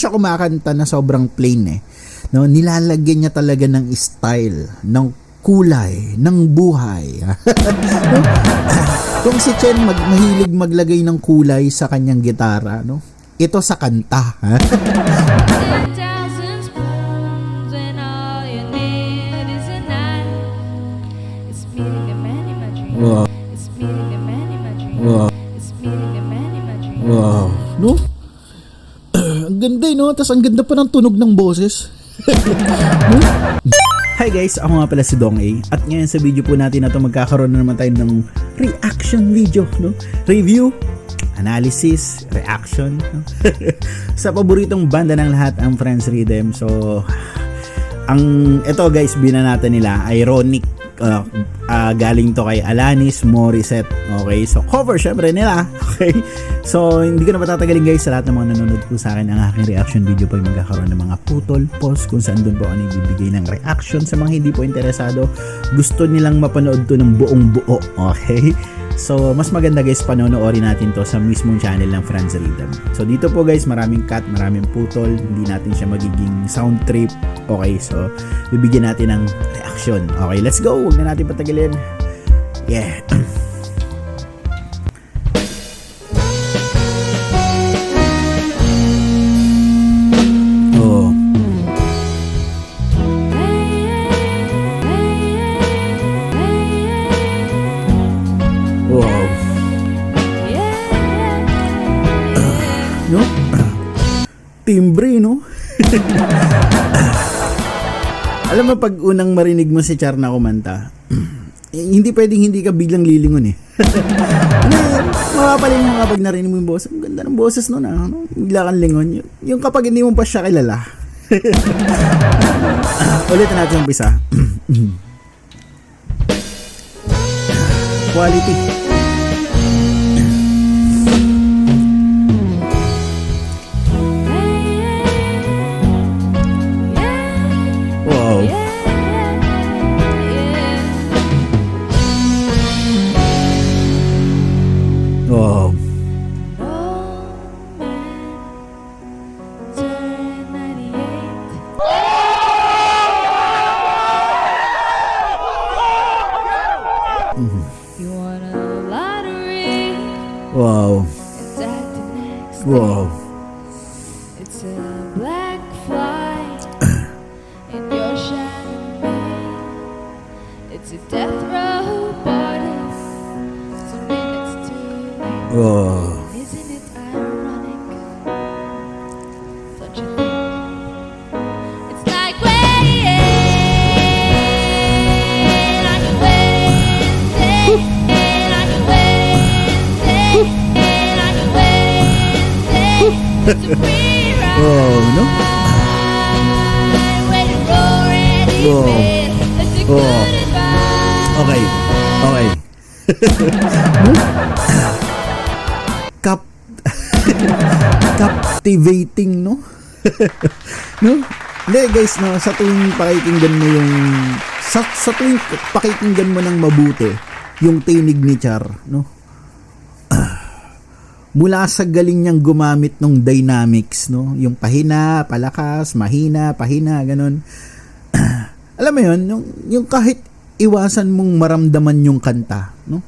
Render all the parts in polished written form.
siya kumakanta na sobrang plain eh. No, nilalagyan niya talaga ng style, ng kulay, ng buhay. No? Kung si Chen mahilig maglagay ng kulay sa kanyang gitara, no? Ito sa kanta. Wow. Wow. Wow. No? Ang ganda eh, no? Tapos ang ganda pa ng tunog ng boses. No? Hi guys, ako nga pala si Dong A. At ngayon sa video po natin na ito magkakaroon na naman tayo ng reaction video, no? Review, analysis, reaction, no? Sa paboritong banda ng lahat, ang Friends Rhythm. So, ito guys, binanatan nila, Ironic. Galing to kay Alanis Morissette. Okay, so cover syempre nila. Okay, so hindi ko na patatagalin guys. Sa lahat ng mga nanonood po sa akin, ang aking reaction video po ay magkakaroon ng mga putol post kung saan doon po ako nagbibigay ng reaction sa mga hindi po interesado, gusto nilang mapanood to ng buong buo. Okay, so mas maganda guys, panonoorin natin to sa mismong channel ng Friends Rhythm. So dito po guys, maraming cut, maraming putol, hindi natin siya magiging sound trip. Okay, so bibigyan natin ng reaction. Okay, let's go. Huwag na natin patagalin. Yeah. Oh. Wow. No? Timbre, no? Alam mo, pag unang marinig mo si Char na kumanta, hindi pwedeng hindi ka biglang lilingon eh. Mapapalin mo kapag narinig mo yung boses. Ang ganda ng boses nun ah. No? Bigla kang lingon. Yung kapag hindi mo pa siya kilala. Ulitin natin ang umpisa. Quality. Wow. Wow. Wow. It's a black fly in your champagne. It's a death row party. 2 minutes too late. Wow. Isn't it ironic? Don't you think? It's like waiting on your Wednesday, on your Wednesday, on your Wednesday. It's a free ride. Wow, no? Waiting already Wow. made. It's a Wow. good advice. Okay. Okay. Captivating, no? No? Hindi guys, no, sa tuwing pakikinggan mo yung sa tuwing pakikinggan mo ng mabuti yung tinig ni Char, no? Mula sa galing niyang gumamit ng dynamics, no? Yung pahina, palakas, mahina, pahina, ganun. Alam mo yun, yung kahit iwasan mong maramdaman yung kanta, no?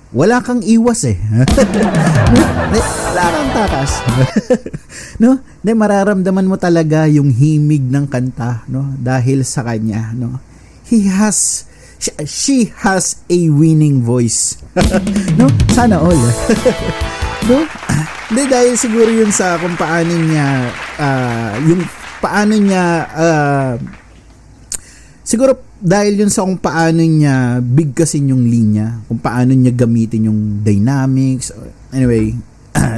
Wala kang iwas eh. No? Wala kang takas. No? De, mararamdaman mo talaga yung himig ng kanta, no? Dahil sa kanya, no? She has a winning voice. No? Sana all. No? Hindi, dahil siguro yun sa kung paano niya siguro dahil yun sa kung paano niya bigkasin yung linya, kung paano niya gamitin yung dynamics. Anyway,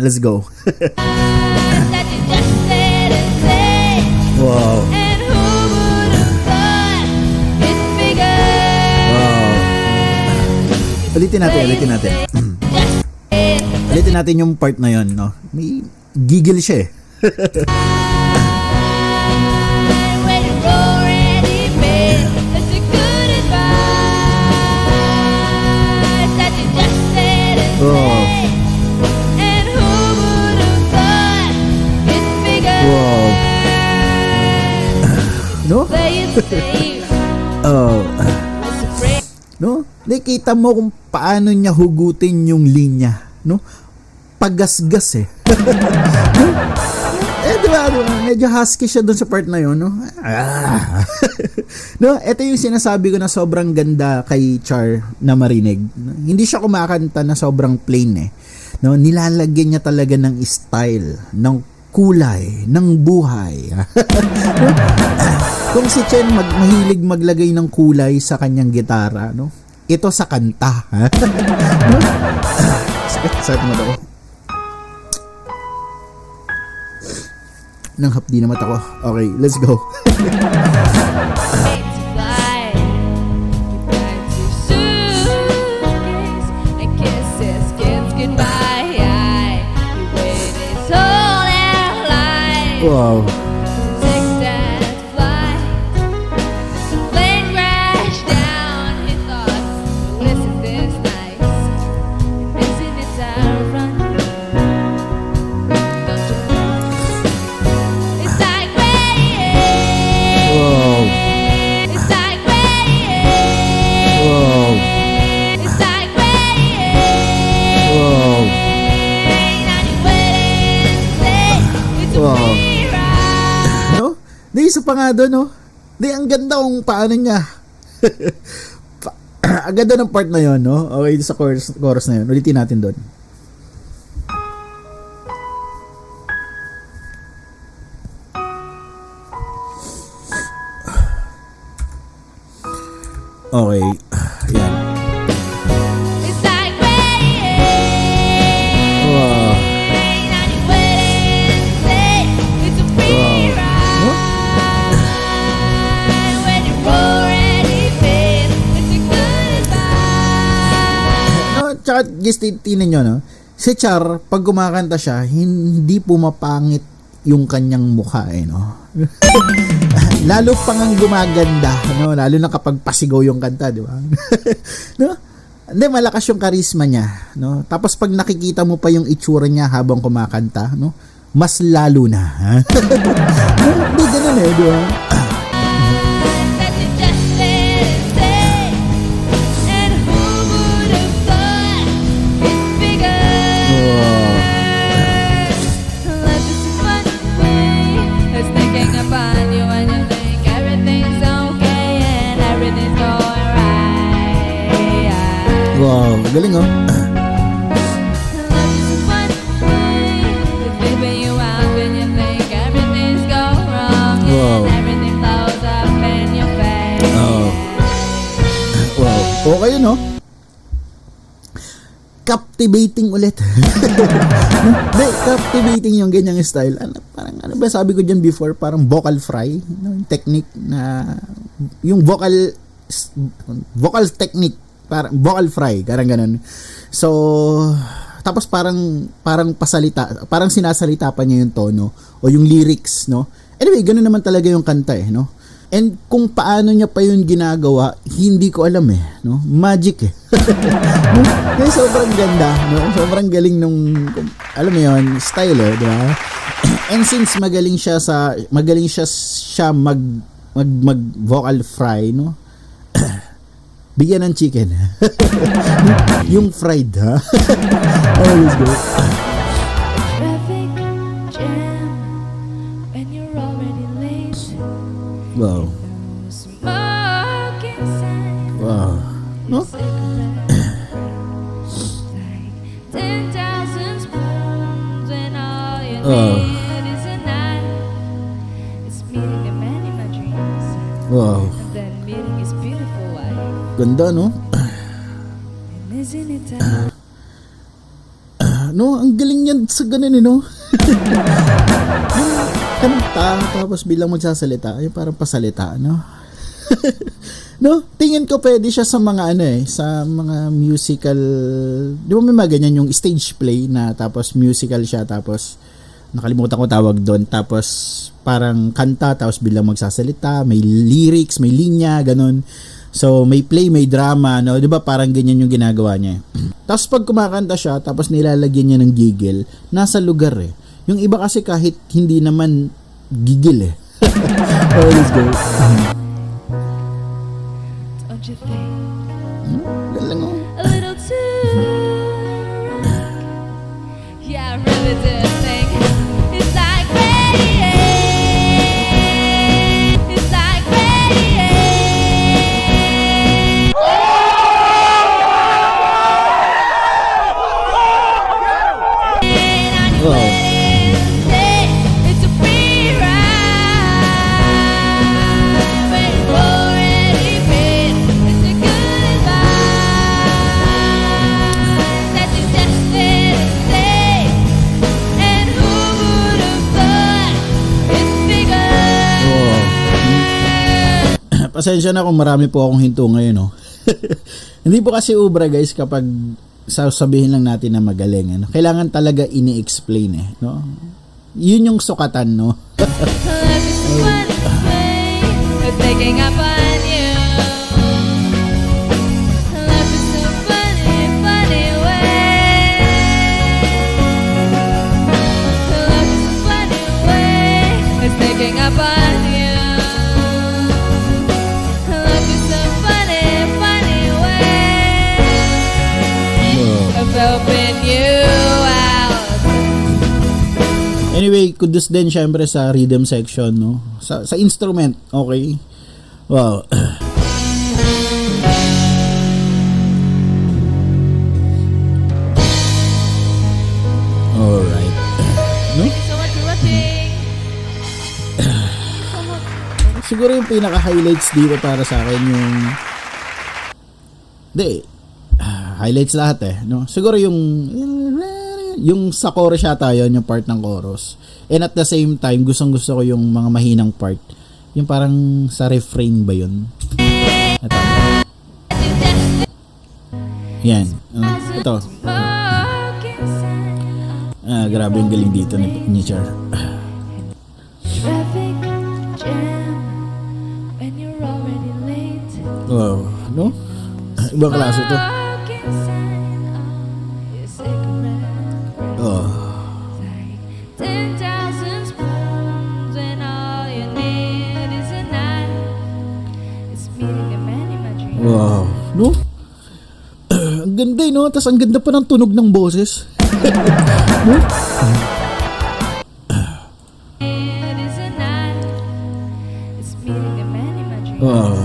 let's go. That you just said and say. Wow. And who would have thought it's bigger? Wow. Ulitin natin. Ulitin natin yung part na yun, no? May giggle siya eh. Waiting already made. That's a good advice. That you just said and Oh. say. And who would have thought it's bigger? Wow. safe. Oh, Was afraid. no? Nakita mo kung paano niya hugutin yung linya, no? Pagasgas eh. No? Diba? Medyo husky siya dun sa part na yun, no? Ah. No, ito yung sinasabi ko na sobrang ganda kay Char na marinig. No? Hindi siya kumakanta na sobrang plain eh. No, nilalagyan niya talaga ng style, ng kulay, ng buhay. No? Kung si Chen mahilig maglagay ng kulay sa kanyang gitara, no? Ito sa kanta. No? Sakit sa ating mata ko. Nang hapdi na mata ko. Okay, let's go. To fly. Goodbye to suitcase and kisses, kids goodbye. You waited so their life. Wow. Take that flight. Plane crashed down. He thought, listen, this nice. Isn't it ironic? Don't you know? It's like rain. Wow. It's like rain. Wow. It's like rain. Wow. Rain on your wedding day. It's a Wow. mirage. No? Di, isa pa nga doon, no? Di, ang ganda kung paano niya. Ang ganda ng part na yon, no? Okay, sa chorus na yun. Ulitin natin doon. Okay. Yan. It's like rain. Wow. Rain on your wedding day. It's a mirage. When you're already paid, it's a goodbye. No, tsaka guys, tinan nyo, no? Si Char, pag kumakanta siya, hindi pumapangit yung kanyang mukha, eh, no? Lalo pang ang gumaganda, no? Lalo na kapag pasigaw yung kanta, di ba? No? Hindi, malakas yung karisma niya, no? Tapos pag nakikita mo pa yung itsura niya habang kumakanta, no? Mas lalo na. No? Hindi, ganun eh, di ba? That you just didn't say. And who would have thought it's bigger? Life is a funny way. It's sneaking upon you when you think everything's okay and everything's going right. Wow, galing, oh. Life is a funny way. It's leaving you out when you think everything's going wrong Wow. and everything blows up in your face. Oh. Wow. Okay, no? Captivating ulit. Hindi, captivating yung ganyang style. Parang, ano ba sabi ko dyan before? Parang vocal fry. No? Yung technique na, yung vocal technique. Parang vocal fry. Parang ganun. So, tapos parang pasalita, parang sinasalita pa niya yung tono o yung lyrics, no? Anyway, ganun naman talaga yung kanta, eh, no? And kung paano niya pa yun ginagawa, hindi ko alam, eh, no? Magic, eh. No? Kaya sobrang ganda, no? Sobrang galing nung, alam mo yun, style, eh, di ba? And since magaling siya mag vocal fry, no? Bigyan ng chicken. Yung fried, ha? Oh, let's go. Traffic jam when you're already late. Wow. Smoke inside. Wow. No? Like 10,000 spoons and all you Oh. need is a knife. It's meeting a man in my dreams. Wow. And then meeting his beautiful wife. Ganda, no? And isn't it time? No, ang galing yan sa ganun, eh, no? Yung kanta, tapos bilang magsasalita, yung parang pasalita, no? No? Tingin ko pwede siya sa mga sa mga musical, di ba may mga ganyan yung stage play na tapos musical siya, tapos nakalimutan ko tawag doon, tapos parang kanta, tapos bilang magsasalita, may lyrics, may linya, ganun. So, may play, may drama, no? 'Di ba parang ganyan yung ginagawa niya. Tapos pag kumakanta siya, tapos nilalagyan niya ng gigil, nasa lugar, eh. Yung iba kasi kahit hindi naman gigil, eh. Oh, let's go. pasensya na kung marami po akong hinto ngayon, no. Hindi po kasi ubra, guys, kapag sasabihin lang natin na magaling, ano. Kailangan talaga ini-explain, eh, no. Yun yung sukatan, no. Love is a funny way of taking up on you. Love is a funny, funny way. Love is a funny way of taking up on you. Love is a funny, funny way of helping you out. Anyway, kudos din syempre sa rhythm section, no. Sa instrument, okay. Wow. Alright. No? Thank you so much for watching. Siguro yung pinaka-highlights dito para sa akin yung highlights lahat, eh, no? Siguro yung sa chorus yata yun, yung part ng chorus. And at the same time, gustong-gusto ko yung mga mahinang part. Yung parang sa refrain ba yun? Ito. Yan. Ito. Grabe yung galing dito ni Char. Traffic jam when you're already late. Wow. No? Ibang klase to. Smoking sign on your cigarette. Oh. Like 10,000 spoons and all you need is a knife. It's meeting a man in my dreams. Wow. No? Ang ganda, no? Tapos ang ganda pa ng tunog ng boses. No? It is a knife. It's meeting a man in my dreams. Wow.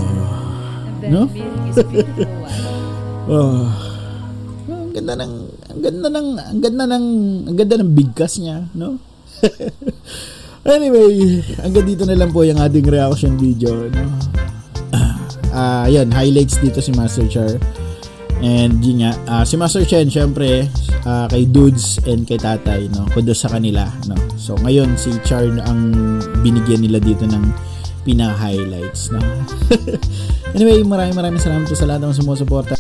And that No? meeting is beautiful. Oh. Ang ganda ng bigkas niya, no? Anyway, hanggang dito na lang po yung ating reaction video, no? Yan, highlights dito si Master Char. And yun nga, si Master Chen, syempre, kay Dudes and kay Tatay, no? Kudos sa kanila, no? So, ngayon, si Char ang binigyan nila dito ng pinaka-highlights, no? Anyway, maraming salamat po sa lahat ng sumusuporta.